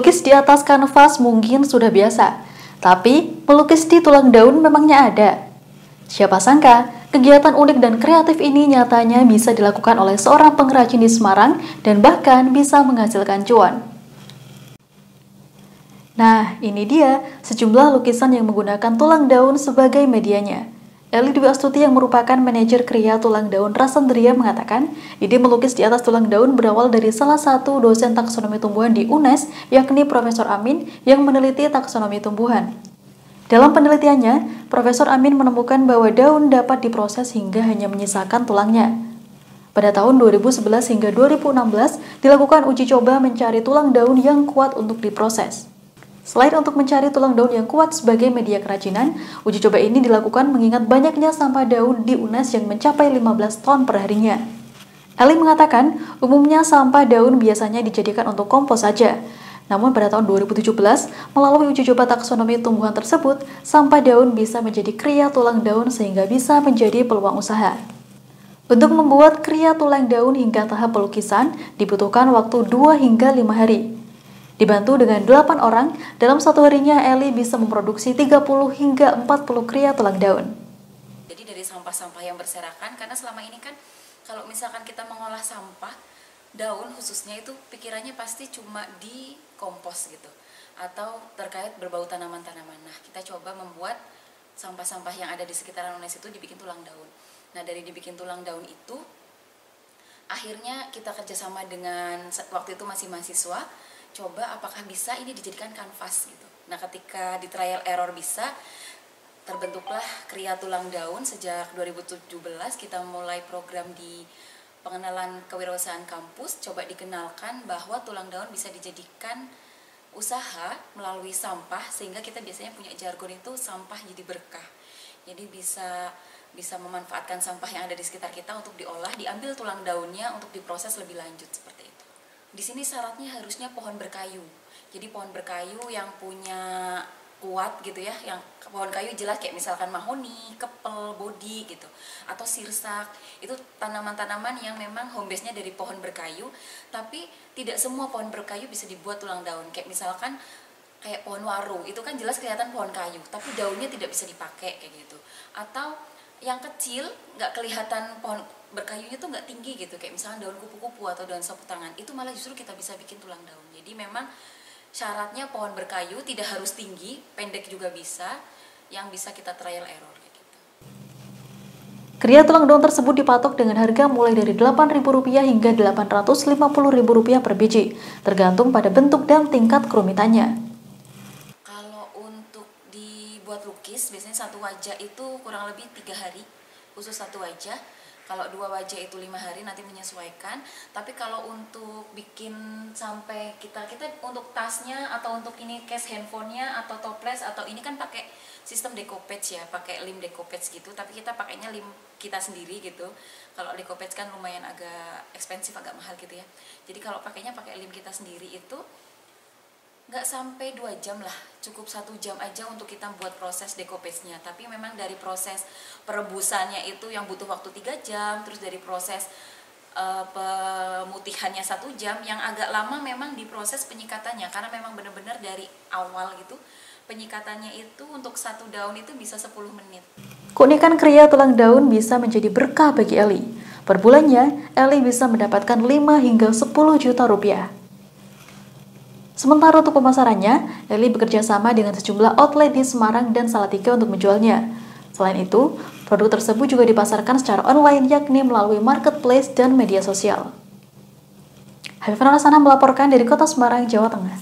Melukis di atas kanvas mungkin sudah biasa, tapi melukis di tulang daun memangnya ada. Siapa sangka, kegiatan unik dan kreatif ini nyatanya bisa dilakukan oleh seorang pengrajin di Semarang dan bahkan bisa menghasilkan cuan. Nah, ini dia sejumlah lukisan yang menggunakan tulang daun sebagai medianya. Eli Dwi Astuti yang merupakan manajer kria tulang daun Rasandria mengatakan, ide melukis di atas tulang daun berawal dari salah satu dosen taksonomi tumbuhan di UNES, yakni Profesor Amin yang meneliti taksonomi tumbuhan. Dalam penelitiannya, Profesor Amin menemukan bahwa daun dapat diproses hingga hanya menyisakan tulangnya. Pada tahun 2011 hingga 2016, dilakukan uji coba mencari tulang daun yang kuat untuk diproses. Selain untuk mencari tulang daun yang kuat sebagai media kerajinan, uji coba ini dilakukan mengingat banyaknya sampah daun di UNES yang mencapai 15 ton per harinya. Eli mengatakan, umumnya sampah daun biasanya dijadikan untuk kompos saja. Namun pada tahun 2017, melalui uji coba taksonomi tumbuhan tersebut, sampah daun bisa menjadi kria tulang daun sehingga bisa menjadi peluang usaha. Untuk membuat kria tulang daun hingga tahap pelukisan, dibutuhkan waktu 2 hingga 5 hari. Dibantu dengan 8 orang, dalam satu harinya Eli bisa memproduksi 30 hingga 40 kria tulang daun. Jadi dari sampah-sampah yang berserakan, karena selama ini kan kalau misalkan kita mengolah sampah, daun khususnya itu pikirannya pasti cuma di kompos gitu. Atau terkait berbau tanaman-tanaman. Nah, kita coba membuat sampah-sampah yang ada di sekitaran UNES itu dibikin tulang daun. Nah, dari dibikin tulang daun itu, akhirnya kita kerjasama dengan, waktu itu masih mahasiswa, coba apakah bisa ini dijadikan kanvas gitu. Nah, ketika di trial error bisa, terbentuklah kria tulang daun. Sejak 2017 kita mulai program di pengenalan kewirausahaan kampus, coba dikenalkan bahwa tulang daun bisa dijadikan usaha melalui sampah, sehingga kita biasanya punya jargon itu sampah jadi berkah. Jadi bisa memanfaatkan sampah yang ada di sekitar kita untuk diolah, diambil tulang daunnya untuk diproses lebih lanjut seperti itu. Di sini syaratnya harusnya pohon berkayu. Jadi pohon berkayu yang punya kuat gitu ya, yang pohon kayu jelas kayak misalkan mahoni, kepel, bodi gitu, atau sirsak. Itu tanaman-tanaman yang memang home base-nya dari pohon berkayu, tapi tidak semua pohon berkayu bisa dibuat tulang daun. Kayak misalkan kayak pohon waru, itu kan jelas kelihatan pohon kayu, tapi daunnya tidak bisa dipakai kayak gitu. Atau yang kecil nggak kelihatan pohon berkayunya tuh nggak tinggi gitu, kayak misalnya daun kupu-kupu atau daun sapu tangan, itu malah justru kita bisa bikin tulang daun. Jadi memang syaratnya pohon berkayu tidak harus tinggi, pendek juga bisa, yang bisa kita trial error kayak gitu. Kria tulang daun tersebut dipatok dengan harga mulai dari Rp8.000 hingga Rp850.000 per biji, tergantung pada bentuk dan tingkat kerumitannya. Kalau untuk dibuat lukis, biasanya satu wajah itu kurang lebih 3 hari, khusus satu wajah. Kalau 2 wajah itu 5 hari, nanti menyesuaikan. Tapi kalau untuk bikin sampai kita untuk tasnya atau untuk ini case handphonenya atau toples atau ini kan pakai sistem decoupage ya, pakai lem decoupage gitu. Tapi kita pakainya lem kita sendiri gitu. Kalau decoupage kan lumayan agak ekspensif, agak mahal gitu ya. Jadi kalau pakainya pakai lem kita sendiri itu nggak sampai 2 jam lah, cukup 1 jam aja untuk kita buat proses decoupage-nya. Tapi memang dari proses perebusannya itu yang butuh waktu 3 jam, terus dari proses pemutihannya 1 jam, yang agak lama memang di proses penyikatannya, karena memang benar-benar dari awal gitu, penyikatannya itu untuk 1 daun itu bisa 10 menit. Keunikan kria tulang daun bisa menjadi berkah bagi Eli. Per bulannya, Eli bisa mendapatkan 5 hingga 10 juta rupiah. Sementara untuk pemasarannya, Eli bekerja sama dengan sejumlah outlet di Semarang dan Salatiga untuk menjualnya. Selain itu, produk tersebut juga dipasarkan secara online, yakni melalui marketplace dan media sosial. Hafifah Rasana melaporkan dari Kota Semarang, Jawa Tengah.